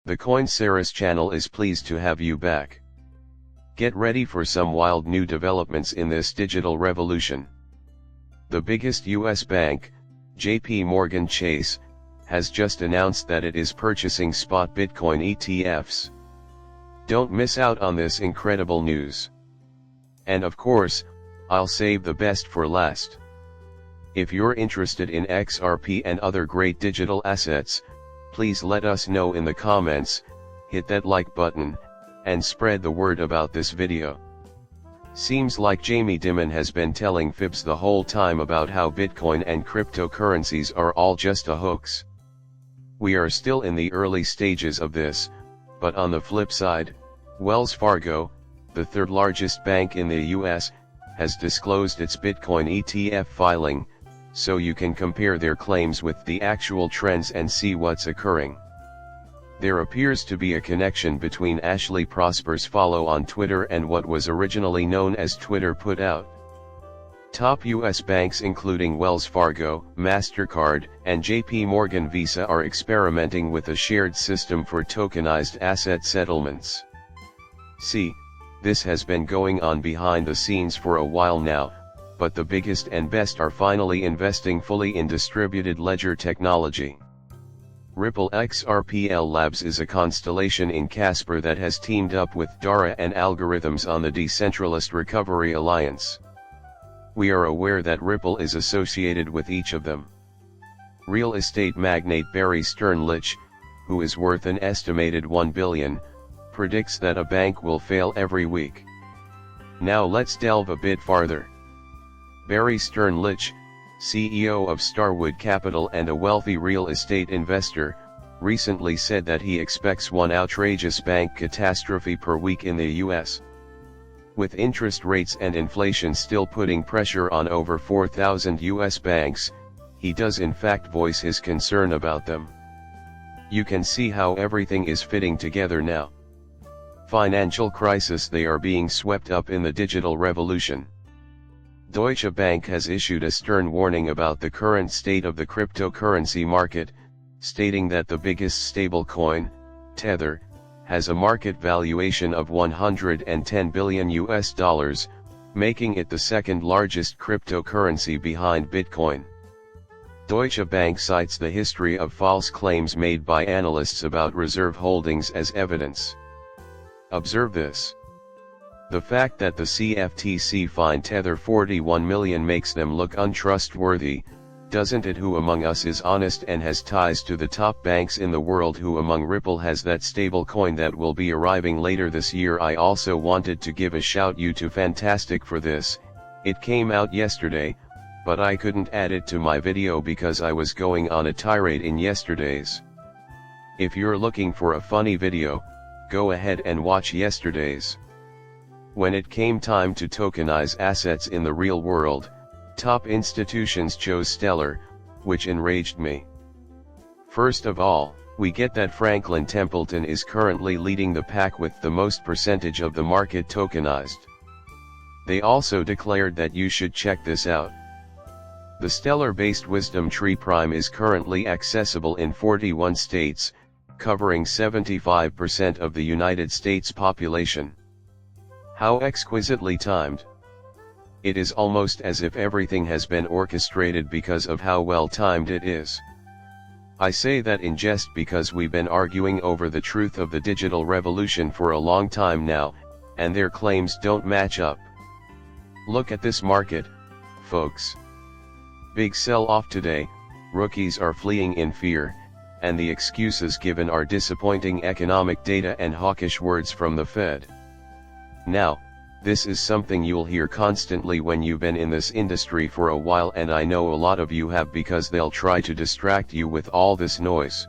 The Coinceras channel is pleased to have you back. Get ready for some wild new developments in this digital revolution. The biggest US bank, JP Morgan Chase, has just announced that it is purchasing spot Bitcoin ETFs. Don't miss out on this incredible news. And of course, I'll save the best for last. If you're interested in XRP and other great digital assets, please let us know in the comments, hit that like button, and spread the word about this video. Seems like Jamie Dimon has been telling fibs the whole time about how Bitcoin and cryptocurrencies are all just a hoax. We are still in the early stages of this, but on the flip side, Wells Fargo, the third largest bank in the US, has disclosed its Bitcoin ETF filing, so you can compare their claims with the actual trends and see what's occurring. There appears to be a connection between Ashley Prosper's follow on Twitter and what was originally known as Twitter put out. Top US banks including Wells Fargo, MasterCard, and JP Morgan Visa are experimenting with a shared system for tokenized asset settlements. See, this has been going on behind the scenes for a while now, but the biggest and best are finally investing fully in distributed ledger technology. Ripple XRPL Labs is a constellation in Casper that has teamed up with Terra and algorithms on the Decentralized Recovery Alliance. We are aware that Ripple is associated with each of them. Real estate magnate Barry Sternlich, who is worth an estimated $1 billion, predicts that a bank will fail every week. Now let's delve a bit farther. Barry Sternlich, CEO of Starwood Capital and a wealthy real estate investor, recently said that he expects one outrageous bank catastrophe per week in the US. With interest rates and inflation still putting pressure on over 4,000 US banks, he does in fact voice his concern about them. You can see how everything is fitting together now. Financial crisis, they are being swept up in the digital revolution. Deutsche Bank has issued a stern warning about the current state of the cryptocurrency market, stating that the biggest stablecoin, Tether, has a market valuation of $110 billion, making it the second largest cryptocurrency behind Bitcoin. Deutsche Bank cites the history of false claims made by analysts about reserve holdings as evidence. Observe this. The fact that the CFTC fined Tether $41 million makes them look untrustworthy, doesn't it? Who among us is honest and has ties to the top banks in the world? Who among Ripple has that stable coin that will be arriving later this year? I also wanted to give a shout you to Fantastic for this. It came out yesterday, but I couldn't add it to my video because I was going on a tirade in yesterday's. If you're looking for a funny video, go ahead and watch yesterday's. When it came time to tokenize assets in the real world, top institutions chose Stellar, which enraged me. First of all, we get that Franklin Templeton is currently leading the pack with the most percentage of the market tokenized. They also declared that you should check this out. The Stellar-based Wisdom Tree Prime is currently accessible in 41 states, covering 75% of the United States population. How exquisitely timed. It is almost as if everything has been orchestrated because of how well timed it is. I say that in jest because we've been arguing over the truth of the digital revolution for a long time now, and their claims don't match up. Look at this market, folks. Big sell-off today, rookies are fleeing in fear, and the excuses given are disappointing economic data and hawkish words from the Fed. Now, this is something you'll hear constantly when you've been in this industry for a while, and I know a lot of you have, because they'll try to distract you with all this noise.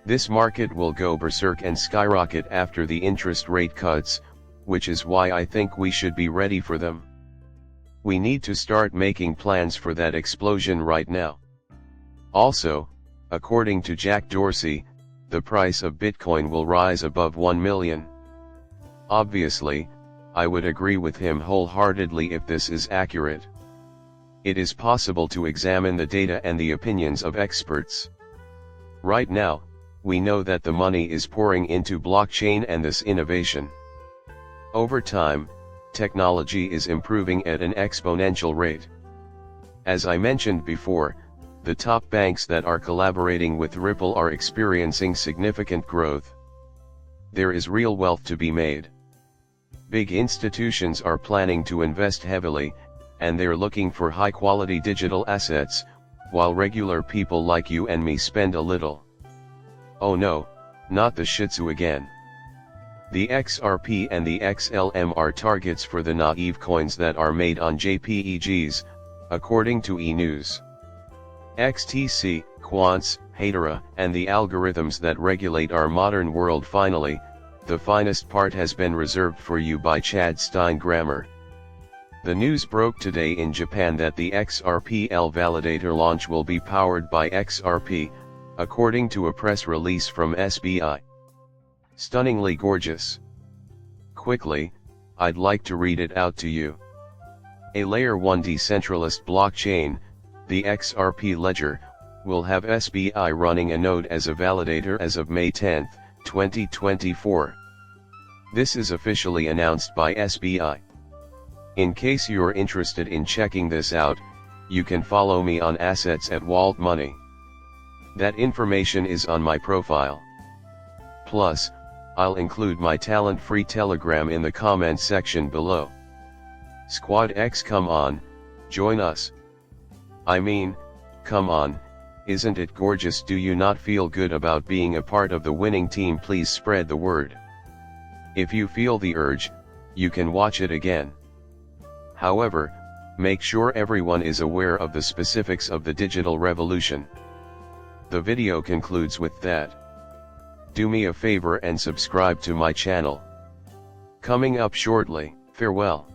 This market will go berserk and skyrocket after the interest rate cuts, which is why I think we should be ready for them. We need to start making plans for that explosion right now. Also, according to Jack Dorsey, the price of Bitcoin will rise above 1 million. Obviously, I would agree with him wholeheartedly if this is accurate. It is possible to examine the data and the opinions of experts. Right now, we know that the money is pouring into blockchain and this innovation. Over time, technology is improving at an exponential rate. As I mentioned before, the top banks that are collaborating with Ripple are experiencing significant growth. There is real wealth to be made. Big institutions are planning to invest heavily, and they're looking for high-quality digital assets, while regular people like you and me spend a little. Oh no, not the Shih Tzu again. The XRP and the XLM are targets for the naive coins that are made on JPEGs, according to E-News. XTC, quants, terra, and the algorithms that regulate our modern world. Finally, the finest part has been reserved for you by Chad Stein Grammar. The news broke today in Japan that the XRPL validator launch will be powered by XRP, according to a press release from SBI. Stunningly gorgeous. Quickly, I'd like to read it out to you. A Layer 1 decentralized blockchain, the XRP ledger, will have SBI running a node as a validator as of May 10, 2024. This is officially announced by SBI. In case you're interested in checking this out, you can follow me on Assets at Walt Money. That information is on my profile. Plus, I'll include my talent-free Telegram in the comment section below. Squad X, come on, join us. I mean, come on, isn't it gorgeous? Do you not feel good about being a part of the winning team? Please spread the word. If you feel the urge, you can watch it again. However, make sure everyone is aware of the specifics of the digital revolution. The video concludes with that. Do me a favor and subscribe to my channel. Coming up shortly, farewell.